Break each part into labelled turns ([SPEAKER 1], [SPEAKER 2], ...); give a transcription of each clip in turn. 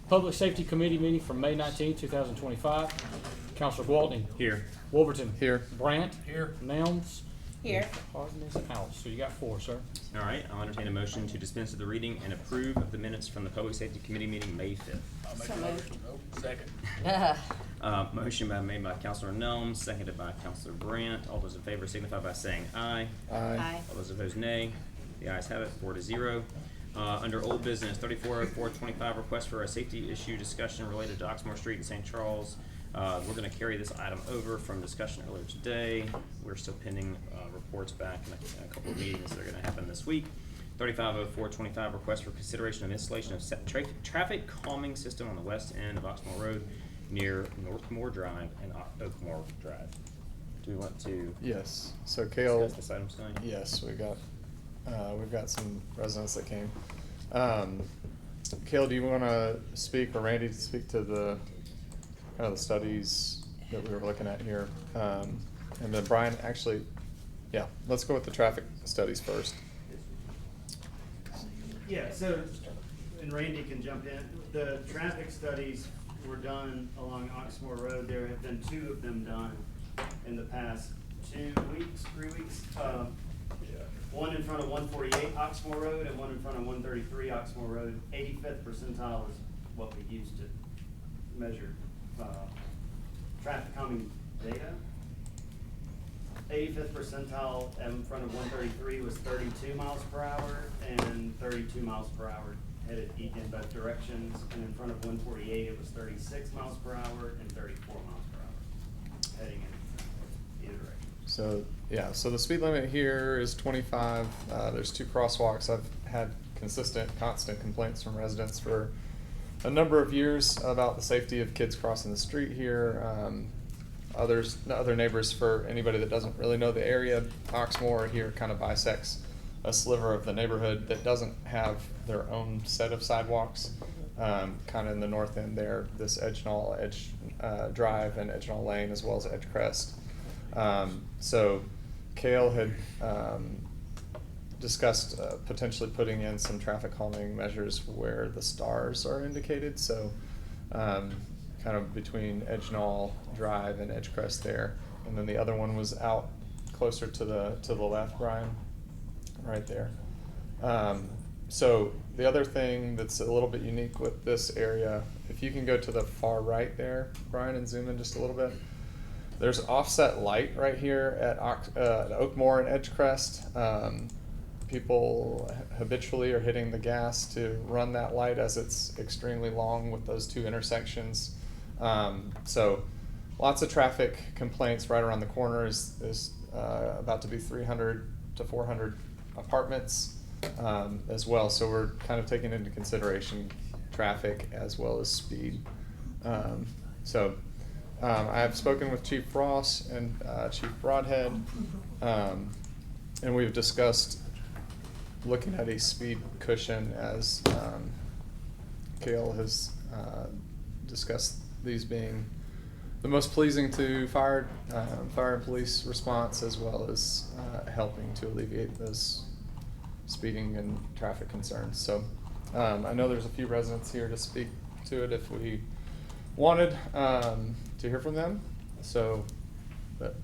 [SPEAKER 1] Public Safety Committee meeting from May 19, 2025. Counselor Gwaltney.
[SPEAKER 2] Here.
[SPEAKER 1] Wolverton.
[SPEAKER 3] Here.
[SPEAKER 1] Brandt.
[SPEAKER 4] Here.
[SPEAKER 1] Nelms.
[SPEAKER 5] Here.
[SPEAKER 1] Harden is out, so you got 4, sir.
[SPEAKER 2] All right, I'll entertain a motion to dispense with the reading and approve of the minutes from the Public Safety Committee meeting May 5th.
[SPEAKER 4] I'll make
[SPEAKER 5] So
[SPEAKER 4] a
[SPEAKER 5] moved.
[SPEAKER 4] motion. Nope, second.
[SPEAKER 2] Motion made by Counselor Nelms, seconded by Counselor Brandt. All those in favor signify by saying aye.
[SPEAKER 5] Aye.
[SPEAKER 2] All those opposed, nay. The ayes have it, 4-0. Under old business, 340425, request for a safety issue discussion related to Oxmoor Street in St. Charles. We're going to carry this item over from discussion earlier today. We're still pending reports back in a couple of meetings that are going to happen this week. 350425, request for consideration of installation of traffic calming system on the west end of Oxmoor Road near Northmoor Drive and Oakmoor Drive. Do we want to
[SPEAKER 3] Yes. So Kale.
[SPEAKER 2] discuss this item tonight?
[SPEAKER 3] Yes, we've got some residents that came. Kale, do you want to speak, or Randy to speak to the kind of the studies that we were looking at here? And then Brian, actually, yeah, let's go with the traffic studies first.
[SPEAKER 6] Yeah, so, and Randy can jump in. The traffic studies were done along Oxmoor Road. There have been 2 of them done in the past 2 weeks, 3 weeks. One in front of 148 Oxmoor Road and one in front of 133 Oxmoor Road. 85th percentile is what we use to measure traffic calming data. 85th percentile in front of 133 was 32 miles per hour and 32 miles per hour headed in both directions. And in front of 148, it was 36 miles per hour and 34 miles per hour heading in either direction.
[SPEAKER 3] So, yeah, so the speed limit here is 25. There's 2 crosswalks. I've had constant complaints from residents for a number of years about the safety of kids crossing the street here. Other neighbors, for anybody that doesn't really know the area, Oxmoor here kind of bisects a sliver of the neighborhood that doesn't have their own set of sidewalks. Kind of in the north end there, this Edge Drive and Edge Lane, as well as Edge Crest. So Kale had discussed potentially putting in some traffic calming measures where the stars are indicated. So kind of between Edgenall Drive and Edgecrest there, and then the other one was out closer to the left, Brian, right there. So the other thing that's a little bit unique with this area, if you can go to the far right there, Brian, and zoom in just a little bit. There's offset light right here at Oakmoor and Edgecrest. People habitually are hitting the gas to run that light as it's extremely long with those 2 intersections. So lots of traffic complaints right around the corner. Is about to be 300 to 400 apartments as well. So we're kind of taking into consideration traffic as well as speed. I have spoken with Chief Ross and Chief Broadhead, and we've discussed looking at a speed cushion, as Kale has discussed these being the most pleasing to fire and police response, as well as helping to alleviate those speeding and traffic concerns. So I know there's a few residents here to speak to it if we wanted to hear from them. So, but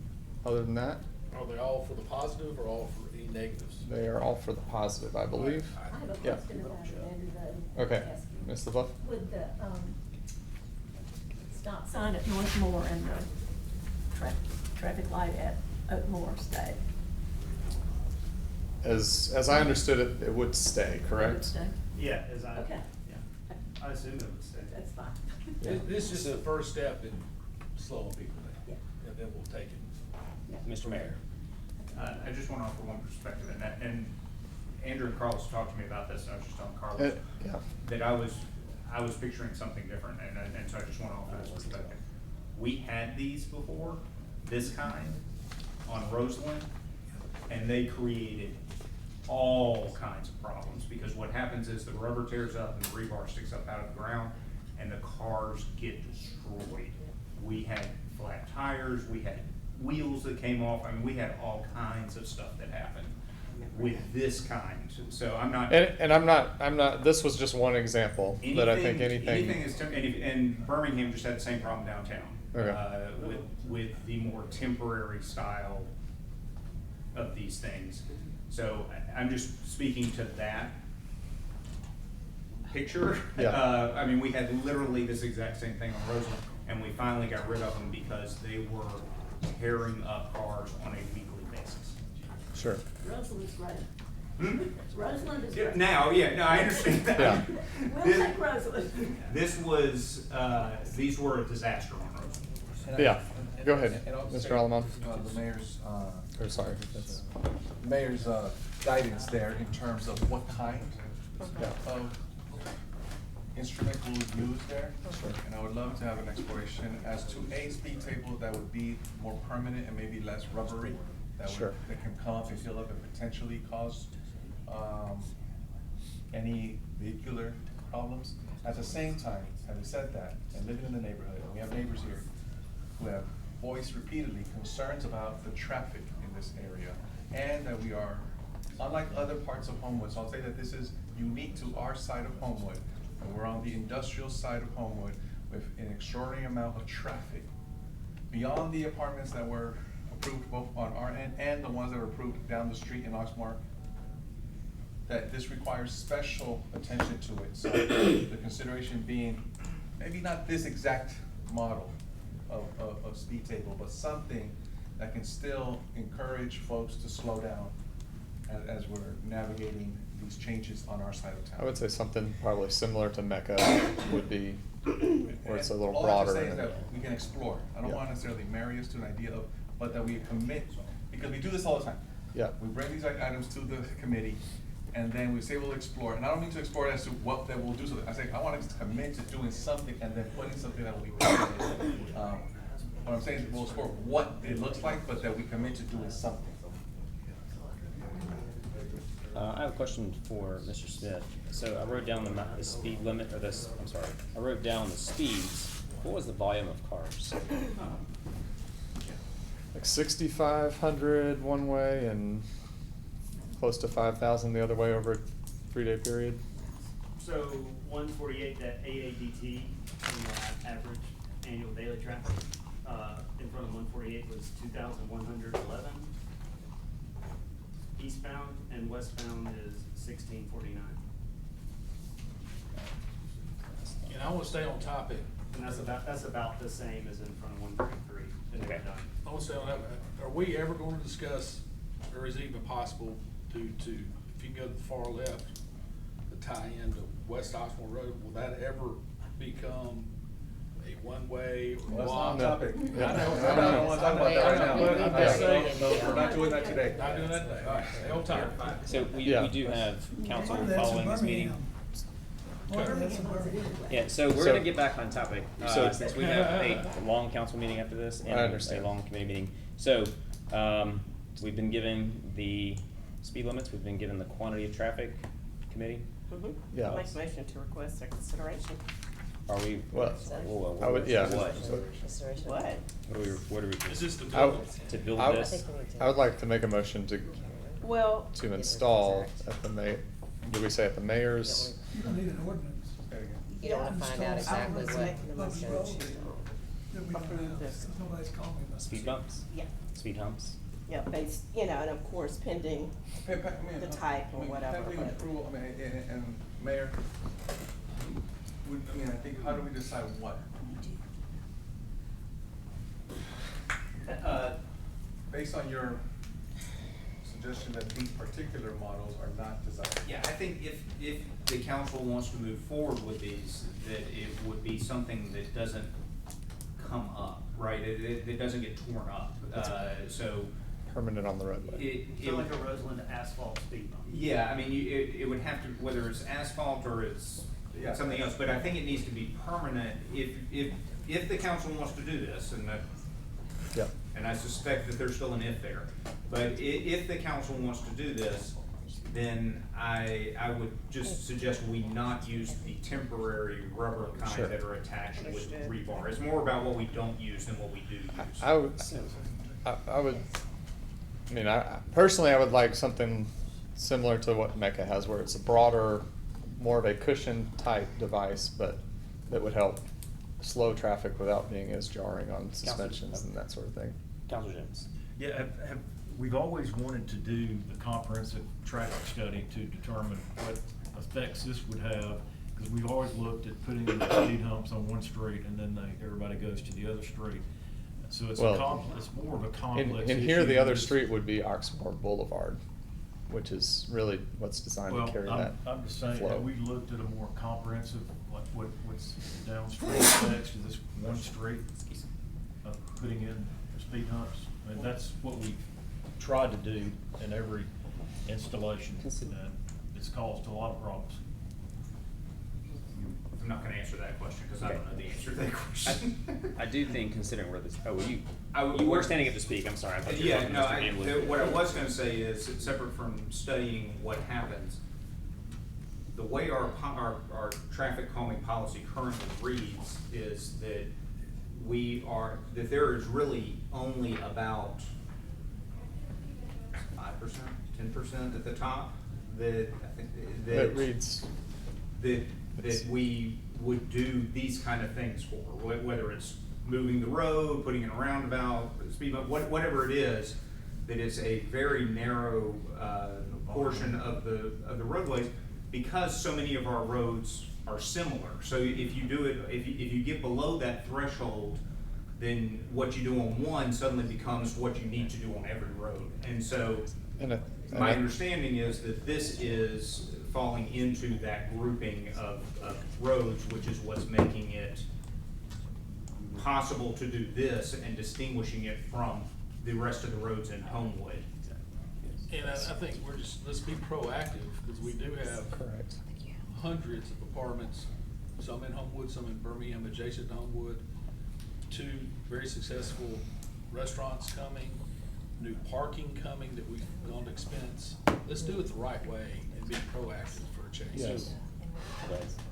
[SPEAKER 3] other than that,
[SPEAKER 4] Are they all for the positive or all for any negatives?
[SPEAKER 3] they are all for the positive, I believe.
[SPEAKER 7] I have a
[SPEAKER 3] Yeah.
[SPEAKER 7] question about it, Andrew, though.
[SPEAKER 3] Okay,
[SPEAKER 7] Ask you.
[SPEAKER 3] Ms. LaBeouf?
[SPEAKER 7] Would the, stop sign at Northmoor and the traffic light at Oakmoor stay?
[SPEAKER 3] As I understood it, it would stay, correct?
[SPEAKER 7] Would stay?
[SPEAKER 6] Yeah, as I,
[SPEAKER 7] Okay.
[SPEAKER 6] yeah, I assume it would stay.
[SPEAKER 7] That's fine.
[SPEAKER 3] Yeah.
[SPEAKER 4] This is the first step in slowing people down.
[SPEAKER 7] Yeah.
[SPEAKER 4] And then we'll take it.
[SPEAKER 7] Yeah.
[SPEAKER 2] Mr. Mayor.
[SPEAKER 8] I just want to offer one perspective, and Andrew and Carlos talked to me about this, and I was just telling Carlos
[SPEAKER 3] Yeah.
[SPEAKER 8] that I was picturing something different, and so I just want to offer this perspective. We had these before, this kind, on Roseland, and they created all kinds of problems, because what happens is the rubber tears up and the rebar sticks up out of the ground, and the cars get destroyed. We had flat tires, we had wheels that came off, I mean, we had all kinds of stuff that happened. with this kind, so I'm not.
[SPEAKER 3] And I'm not, this was just one example, but I think anything.
[SPEAKER 8] is, and Birmingham just had the same problem downtown.
[SPEAKER 3] Okay.
[SPEAKER 8] With the more temporary style of these things. So I'm just speaking to that picture.
[SPEAKER 3] Yeah.
[SPEAKER 8] I mean, we had literally this exact same thing on Roseland, and we finally got rid of them because they were tearing up cars on a weekly basis.
[SPEAKER 3] Sure.
[SPEAKER 7] Roseland's great.
[SPEAKER 8] Hmm?
[SPEAKER 7] Roseland is
[SPEAKER 8] Yeah,
[SPEAKER 7] great.
[SPEAKER 8] now, yeah, no, I understand that.
[SPEAKER 3] Yeah.
[SPEAKER 7] We'll
[SPEAKER 8] This-
[SPEAKER 7] take Roseland.
[SPEAKER 8] This was, these were a disaster on Roseland.
[SPEAKER 3] Yeah, go ahead,
[SPEAKER 5] And I'll
[SPEAKER 3] Mr.
[SPEAKER 5] say,
[SPEAKER 3] Alamon.
[SPEAKER 5] The mayor's,
[SPEAKER 3] Or sorry, that's,
[SPEAKER 5] mayor's, guidance there in terms of what kind
[SPEAKER 3] yeah.
[SPEAKER 5] of instrument we would use there.
[SPEAKER 3] Sure.
[SPEAKER 5] And I would love to have an exploration as to a speed table that would be more permanent and maybe less rubbery.
[SPEAKER 3] Sure.
[SPEAKER 5] That can come up and fill up and potentially cause, any vehicular problems. At the same time, having said that, and living in the neighborhood, and we have neighbors here who have voiced repeatedly concerns about the traffic in this area, and that we are, unlike other parts of Homewood, so I'll say that this is unique to our side of Homewood, and we're on the industrial side of Homewood with an extraordinary amount of traffic, beyond the apartments that were approved both on our end and the ones that were approved down the street in Oxmoor, that this requires special attention to it. So the consideration being, maybe not this exact model of speed table, but something that can still encourage folks to slow down as we're navigating these changes on our side of town.
[SPEAKER 3] I would say something probably similar to Mecca would be, where it's a little
[SPEAKER 5] All I have to
[SPEAKER 3] broader.
[SPEAKER 5] say is that we can explore. I don't
[SPEAKER 3] Yeah.
[SPEAKER 5] want to necessarily marry us to an idea of, but that we commit, because we do this all the time.
[SPEAKER 3] Yeah.
[SPEAKER 5] We bring these items to the committee, and then we say we'll explore, and I don't mean to explore as to what that we'll do, so I say, I want us to commit to doing something and then putting something that will be permanent. What I'm saying is we'll explore what it looks like, but that we commit to doing something.
[SPEAKER 2] I have a question for Mr. Smith. So I wrote down the speed limit, or this, I'm sorry, I wrote down the speeds. What was the volume of cars?
[SPEAKER 3] Like 6,500 one way and close to 5,000 the other way over a 3-day period.
[SPEAKER 6] So 148, that AADT, in that average annual daily traffic, in front of 148 was 2,111. Eastbound and westbound is 1,649.
[SPEAKER 4] And I wanna stay on topic.
[SPEAKER 6] And that's about the same as in front of 133 that they've
[SPEAKER 2] Okay.
[SPEAKER 6] done.
[SPEAKER 4] I wanna stay on that. Are we ever gonna discuss, or is it even possible to, if you go to the far left, the tie-in to West Oxmoor Road, will that ever become a one-way or
[SPEAKER 5] Well, that's
[SPEAKER 4] block?
[SPEAKER 5] not topic.
[SPEAKER 3] Yeah.
[SPEAKER 5] I don't want to talk about that right now.
[SPEAKER 4] But I'm just saying.
[SPEAKER 5] We're not doing that today.
[SPEAKER 4] Not doing that today, all right, stay on topic.
[SPEAKER 2] So
[SPEAKER 3] Yeah.
[SPEAKER 2] we do have council following this meeting. Yeah, so we're
[SPEAKER 3] So-
[SPEAKER 2] gonna get back on topic,
[SPEAKER 3] So-
[SPEAKER 2] since we have a long council meeting after this and
[SPEAKER 3] I
[SPEAKER 2] a
[SPEAKER 3] understand.
[SPEAKER 2] long committee meeting. So, we've been given the speed limits, we've been given the quantity of traffic committee.
[SPEAKER 3] Yeah.
[SPEAKER 9] I'll make a motion to request their consideration.
[SPEAKER 2] Are we?
[SPEAKER 3] Well,
[SPEAKER 2] whoa,
[SPEAKER 3] I would, yeah.
[SPEAKER 2] What?
[SPEAKER 9] Consideration. What?
[SPEAKER 2] What are we?
[SPEAKER 4] Is this the
[SPEAKER 3] I
[SPEAKER 4] bill?
[SPEAKER 3] would-
[SPEAKER 2] To build
[SPEAKER 3] I would-
[SPEAKER 2] this?
[SPEAKER 3] I would like to make a motion
[SPEAKER 9] Well.
[SPEAKER 3] to install at the did we say at the mayor's?
[SPEAKER 10] You don't need an ordinance.
[SPEAKER 9] You don't wanna find out exactly what.
[SPEAKER 10] Making the motion that we don't
[SPEAKER 9] Approve
[SPEAKER 10] have,
[SPEAKER 9] this.
[SPEAKER 10] because nobody's calling me about
[SPEAKER 2] Speed
[SPEAKER 10] this.
[SPEAKER 2] bumps?
[SPEAKER 9] Yeah.
[SPEAKER 2] Speed humps?
[SPEAKER 9] Yeah, based, and of course pending the type or whatever.
[SPEAKER 5] Pending
[SPEAKER 9] but-
[SPEAKER 5] approval, I mean, and Mayor, I think, how do we decide what? Based on your suggestion that these particular models are not desired.
[SPEAKER 8] Yeah, I think if the council wants to move forward with these, that it would be something that doesn't come up, right? It doesn't get torn up, so
[SPEAKER 3] Permanent on the roadway.
[SPEAKER 8] it
[SPEAKER 6] So
[SPEAKER 8] would.
[SPEAKER 6] like a Roseland asphalt speed bump.
[SPEAKER 8] Yeah, I mean, it would have to, whether it's asphalt or it's
[SPEAKER 5] Yeah.
[SPEAKER 8] something else, but I think it needs to be permanent if the council wants to do this, and
[SPEAKER 3] Yeah.
[SPEAKER 8] and I suspect that there's still an if there. But if the council wants to do this, then I would just suggest we not use the temporary rubber kind
[SPEAKER 3] Sure.
[SPEAKER 8] that are attached with
[SPEAKER 9] Understood.
[SPEAKER 8] rebar. It's more about what we don't use than what we do use.
[SPEAKER 3] I would, I would, I mean, personally, I would like something similar to what Mecca has, where it's a broader, more of a cushion type device, but that would help slow traffic without being as jarring on suspensions and that sort of thing.
[SPEAKER 2] Counselor Jones.
[SPEAKER 11] Yeah, we've always wanted to do the comprehensive traffic study to determine what effects this would have, because we've always looked at putting in the speed humps on one street and then everybody goes to the other street. So it's it's more of a complex
[SPEAKER 3] And here,
[SPEAKER 11] issue
[SPEAKER 3] the
[SPEAKER 11] than
[SPEAKER 3] other
[SPEAKER 11] this.
[SPEAKER 3] street would be Oxmoor Boulevard, which is really what's designed to carry that
[SPEAKER 11] I'm just saying,
[SPEAKER 3] flow.
[SPEAKER 11] that we've looked at a more comprehensive, like what's downstream effects to this one street, putting in speed humps. And that's what we've tried to do in every installation, and it's caused a lot of problems.
[SPEAKER 8] I'm not gonna answer that question, because I don't know the answer to that question.
[SPEAKER 2] I do think, considering where this, you
[SPEAKER 8] I-
[SPEAKER 2] were standing up to speak, I'm sorry. I thought you were
[SPEAKER 8] Yeah,
[SPEAKER 2] talking
[SPEAKER 8] no,
[SPEAKER 2] to Mr. Hamblin.
[SPEAKER 8] what I was gonna say is, separate from studying what happens, the way our traffic calming policy currently reads is that that there is really only about 5%, 10% at the top that I think
[SPEAKER 3] It reads,
[SPEAKER 8] that we would do these kind of things for, whether it's moving the road, putting in a roundabout, speed bump, whatever it is, that is a very narrow portion of the roadways, because so many of our roads are similar. So if you do it, if you get below that threshold, then what you do on one suddenly becomes what you need to do on every road. And so my understanding is that this is falling into that grouping of roads, which is what's making it possible to do this and distinguishing it from the rest of the roads in Homewood.
[SPEAKER 4] And I think let's be proactive, because we do have
[SPEAKER 3] correct.
[SPEAKER 4] hundreds of apartments, some in Homewood, some in Birmingham, adjacent to Homewood, 2 very successful restaurants coming, new parking coming that we've gone to expense. Let's do it the right way and be proactive for a change.
[SPEAKER 3] Yes.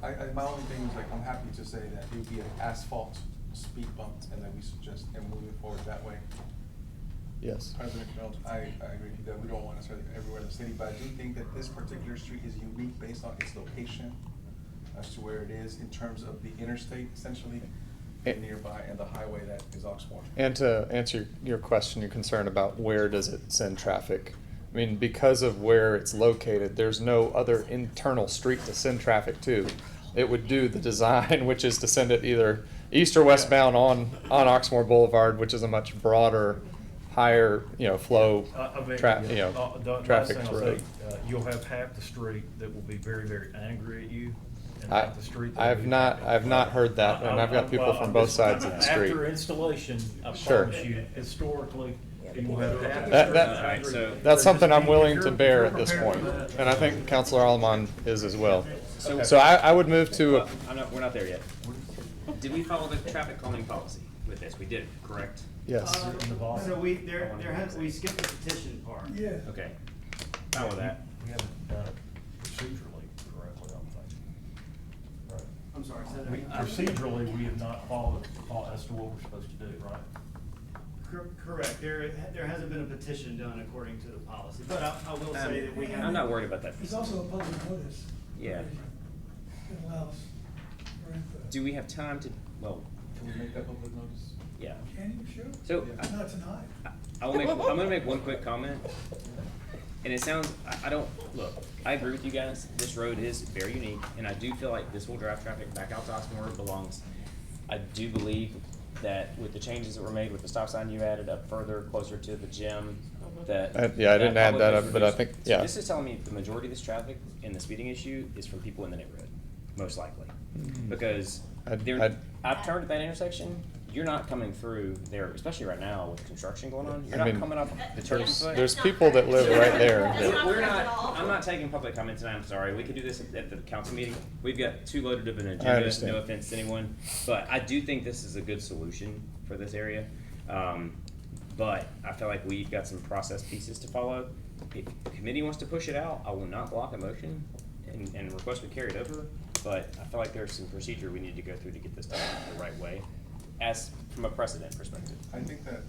[SPEAKER 5] My only thing is, like, I'm happy to say that it would be an asphalt speed bump, and that we suggest, and moving forward that way.
[SPEAKER 3] Yes.
[SPEAKER 5] President Jones, I agree with you that we don't want to necessarily everywhere in the city, but I do think that this particular street is unique based on its location as to where it is in terms of the interstate, essentially, nearby, and the highway that is Oxmoor.
[SPEAKER 3] And to answer your question, your concern about where does it send traffic, I mean, because of where it's located, there's no other internal street to send traffic to. It would do the design, which is to send it either east or westbound on Oxmoor Boulevard, which is a much broader, higher, flow, traffic road.
[SPEAKER 11] You'll have half the street that will be very, very angry at you, and
[SPEAKER 3] I-
[SPEAKER 11] half the street. that
[SPEAKER 3] I've
[SPEAKER 11] will be
[SPEAKER 3] not-
[SPEAKER 11] happy.
[SPEAKER 3] I've not heard that, and I've got people
[SPEAKER 11] Well,
[SPEAKER 3] from
[SPEAKER 11] I'm
[SPEAKER 3] both
[SPEAKER 11] just-
[SPEAKER 3] sides of the street.
[SPEAKER 11] After installation, I
[SPEAKER 3] Sure.
[SPEAKER 11] promise you, historically, you will have half the
[SPEAKER 3] That-
[SPEAKER 11] street
[SPEAKER 3] that-
[SPEAKER 11] angry.
[SPEAKER 2] so-
[SPEAKER 3] That's something I'm willing
[SPEAKER 11] If
[SPEAKER 3] to
[SPEAKER 11] you're
[SPEAKER 3] bear at this
[SPEAKER 11] prepared
[SPEAKER 3] point,
[SPEAKER 11] for that.
[SPEAKER 3] and I think Councilor Alman is as well.
[SPEAKER 2] So-
[SPEAKER 3] So I would move to,
[SPEAKER 2] Well, we're not there yet. Did we follow the traffic calming policy with this? We did, correct?
[SPEAKER 3] yes.
[SPEAKER 11] In the volume.
[SPEAKER 6] So we skipped the petition part.
[SPEAKER 10] Yeah.
[SPEAKER 2] Okay. Follow that.
[SPEAKER 11] We haven't done it procedurally correctly, I don't think. Right.
[SPEAKER 6] I'm sorry, say that again.
[SPEAKER 11] Procedurally, we have not followed as to what we're supposed to do, right?
[SPEAKER 6] Correct, there hasn't been a petition done according to the policy, but I will say that we have.
[SPEAKER 2] I'm not worried about that.
[SPEAKER 10] It's also a public notice.
[SPEAKER 2] Yeah.
[SPEAKER 10] It allows for input.
[SPEAKER 2] Do we have time to, well,
[SPEAKER 5] Can we make that public notice?
[SPEAKER 2] yeah.
[SPEAKER 10] Can you, sure?
[SPEAKER 2] So,
[SPEAKER 10] Not tonight.
[SPEAKER 2] I'm gonna make one quick comment. And it sounds, I don't, look, I agree with you guys, this road is very unique, and I do feel like this will drive traffic back out to Oxmoor where it belongs. I do believe that with the changes that were made with the stop sign you added up further, closer to the gym, that.
[SPEAKER 3] Yeah, I didn't add
[SPEAKER 2] probably
[SPEAKER 3] that
[SPEAKER 2] has
[SPEAKER 3] up, but I
[SPEAKER 2] reduced-
[SPEAKER 3] think,
[SPEAKER 2] So
[SPEAKER 3] yeah.
[SPEAKER 2] this is telling me the majority of this traffic and the speeding issue is from people in the neighborhood, most likely. Because I've turned at that intersection, you're not coming through there, especially right now with construction going on, you're
[SPEAKER 3] I
[SPEAKER 2] not
[SPEAKER 3] mean,
[SPEAKER 2] coming up the turkey foot.
[SPEAKER 3] There's people that live right there. that-
[SPEAKER 2] We're not, I'm not taking public comment tonight, I'm sorry, we could do this at the council meeting. We've got too loaded of an agenda,
[SPEAKER 3] understand.
[SPEAKER 2] no offense to anyone, but I do think this is a good solution for this area. But I feel like we've got some process pieces to follow. If the committee wants to push it out, I will not block a motion and request we carry it over. But I feel like there's some procedure we need to go through to get this done the right way, as from a precedent perspective.
[SPEAKER 5] I think that,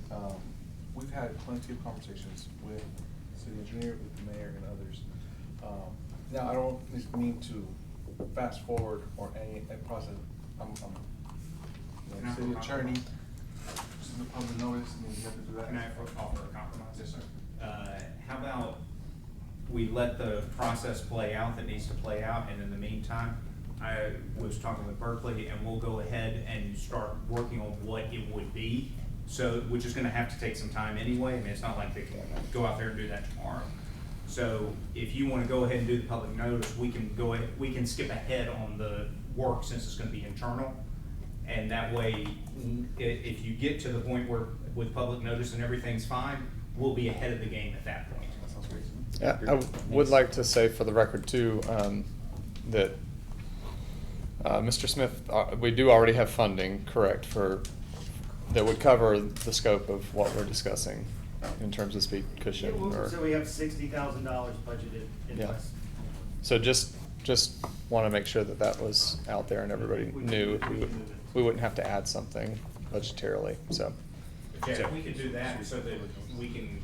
[SPEAKER 5] we've had plenty of conversations with the city engineer, with the mayor and others Now, I don't mean to fast forward or any process. I'm
[SPEAKER 8] Can I
[SPEAKER 5] city
[SPEAKER 8] offer a
[SPEAKER 5] attorney,
[SPEAKER 8] compromise?
[SPEAKER 5] this is a public notice, and you have to do that.
[SPEAKER 8] Can I offer a compromise?
[SPEAKER 5] Yes, sir.
[SPEAKER 8] How about we let the process play out that needs to play out, and in the meantime, I was talking with Berkeley, and we'll go ahead and start working on what it would be. So, which is gonna have to take some time anyway. I mean, it's not like they can go out there and do that tomorrow. So if you wanna go ahead and do the public notice, we can go ahead, we can skip ahead on the work since it's gonna be internal. And that way, if you get to the point where with public notice and everything's fine, we'll be ahead of the game at that point.
[SPEAKER 5] That sounds great.
[SPEAKER 3] Yeah, I would like to say for the record too, that, Mr. Smith, we do already have funding, correct, that would cover the scope of what we're discussing in terms of speed cushion or.
[SPEAKER 6] So we have $60,000 budgeted in
[SPEAKER 3] Yeah.
[SPEAKER 6] West.
[SPEAKER 3] So just want to make sure that that was out there and everybody
[SPEAKER 6] We can
[SPEAKER 3] knew
[SPEAKER 6] move it, we can move it.
[SPEAKER 3] we wouldn't have to add something budgetarily, so.
[SPEAKER 8] Yeah, if we could do that so that we can,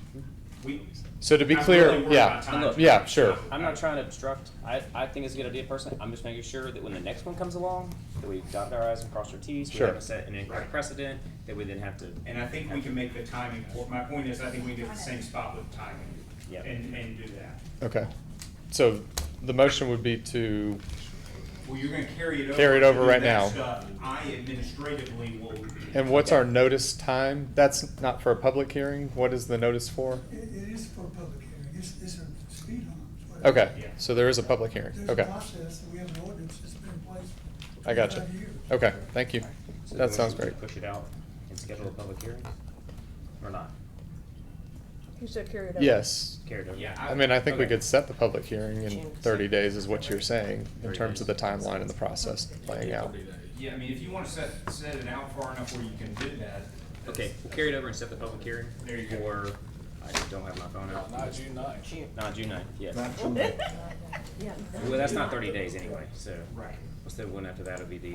[SPEAKER 3] So to be
[SPEAKER 8] I'm
[SPEAKER 3] clear,
[SPEAKER 8] really worried
[SPEAKER 3] yeah,
[SPEAKER 8] about time.
[SPEAKER 2] Look,
[SPEAKER 3] yeah, sure.
[SPEAKER 2] I'm not trying to obstruct. I think it's a good idea personally. I'm just making sure that when the next one comes along, that we dot our i's and cross our t's. We
[SPEAKER 3] Sure.
[SPEAKER 2] haven't set an incorrect precedent that we then have to.
[SPEAKER 8] and I think we can make the timing, my point is, I think we can get the same spot with timing.
[SPEAKER 2] Yep.
[SPEAKER 8] And do that.
[SPEAKER 3] Okay. So the motion would be to,
[SPEAKER 8] Well, you're gonna carry it over.
[SPEAKER 3] Carry it over
[SPEAKER 8] to do
[SPEAKER 3] right
[SPEAKER 8] that
[SPEAKER 3] now.
[SPEAKER 8] stuff. I administratively will.
[SPEAKER 3] and what's our notice time? That's not for a public hearing? What is the notice for?
[SPEAKER 10] It is for a public hearing, it's a speed hump. It's what-
[SPEAKER 3] Okay,
[SPEAKER 8] Yeah.
[SPEAKER 3] so there is a public hearing,
[SPEAKER 10] There's a
[SPEAKER 3] okay.
[SPEAKER 10] process, and we have an ordinance that's been in place for
[SPEAKER 3] I gotcha.
[SPEAKER 10] 25 years.
[SPEAKER 3] Okay, thank you.
[SPEAKER 2] So
[SPEAKER 3] That
[SPEAKER 2] then
[SPEAKER 3] sounds
[SPEAKER 2] we should
[SPEAKER 3] great.
[SPEAKER 2] Push it out and schedule a public hearing, or not?
[SPEAKER 7] You said carry it over.
[SPEAKER 3] Yes.
[SPEAKER 2] Carried over.
[SPEAKER 8] Yeah,
[SPEAKER 3] I mean, I think we
[SPEAKER 2] Okay.
[SPEAKER 3] could set the public hearing in
[SPEAKER 9] June
[SPEAKER 3] 30 days is what you're saying, in
[SPEAKER 2] 30
[SPEAKER 3] terms of
[SPEAKER 2] days.
[SPEAKER 3] the timeline and the process playing out.
[SPEAKER 8] Yeah, I mean, if you wanna set it out far enough where you can do that.
[SPEAKER 2] Okay, we'll carry it over and set the public hearing
[SPEAKER 8] There you go.
[SPEAKER 2] for, I don't have my phone out.
[SPEAKER 4] Not June 9th.
[SPEAKER 2] Not June 9th, yes.
[SPEAKER 5] Not true.
[SPEAKER 7] Yeah.
[SPEAKER 2] Well, that's not 30 days anyway, so.
[SPEAKER 8] Right.
[SPEAKER 2] What's the one after that? It'll be the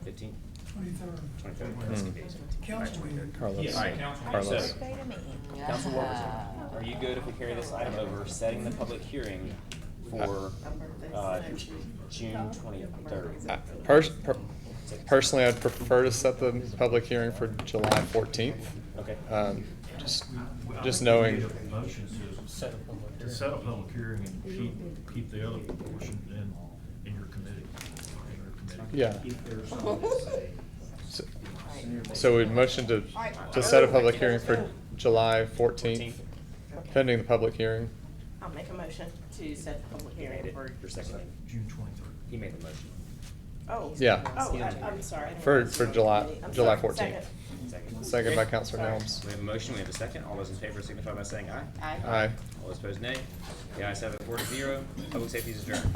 [SPEAKER 2] 15th,
[SPEAKER 10] 23rd.
[SPEAKER 2] 23rd.
[SPEAKER 3] Mm.
[SPEAKER 2] That's confusing.
[SPEAKER 10] Council meeting.
[SPEAKER 3] Carlos.
[SPEAKER 8] Yes,
[SPEAKER 2] Alright,
[SPEAKER 8] council.
[SPEAKER 3] Carlos.
[SPEAKER 2] so, Councilwoman, are you good if we carry this item over, setting the public hearing for, June 23rd?
[SPEAKER 3] Personally, I'd prefer to set the public hearing for July 14th.
[SPEAKER 2] Okay.
[SPEAKER 3] Just knowing,
[SPEAKER 11] Motion to set a public hearing and keep the other portion in your committee.
[SPEAKER 3] yeah.
[SPEAKER 8] If there's something to say.
[SPEAKER 3] So we'd motion to set a public hearing for July 14th, pending the public hearing.
[SPEAKER 9] I'll make a motion to set the public
[SPEAKER 2] He made
[SPEAKER 9] hearing
[SPEAKER 2] it,
[SPEAKER 9] for.
[SPEAKER 2] your second.
[SPEAKER 11] June 23rd.
[SPEAKER 2] He made the motion.
[SPEAKER 9] Oh.
[SPEAKER 3] Yeah.
[SPEAKER 9] Oh, I'm sorry. I didn't
[SPEAKER 3] For
[SPEAKER 9] realize you were
[SPEAKER 3] July-
[SPEAKER 9] on the committee. I'm
[SPEAKER 3] July
[SPEAKER 9] sorry.
[SPEAKER 3] 14th.
[SPEAKER 2] Second.
[SPEAKER 3] Second by
[SPEAKER 9] Okay.
[SPEAKER 3] Counselor
[SPEAKER 9] Sorry.
[SPEAKER 3] Nelms.
[SPEAKER 2] We have a motion, we have a second. All those in favor signify by saying aye.
[SPEAKER 9] Aye.
[SPEAKER 3] Aye.
[SPEAKER 2] All those opposed, nay. The ayes have it 4-0. Public safety is adjourned.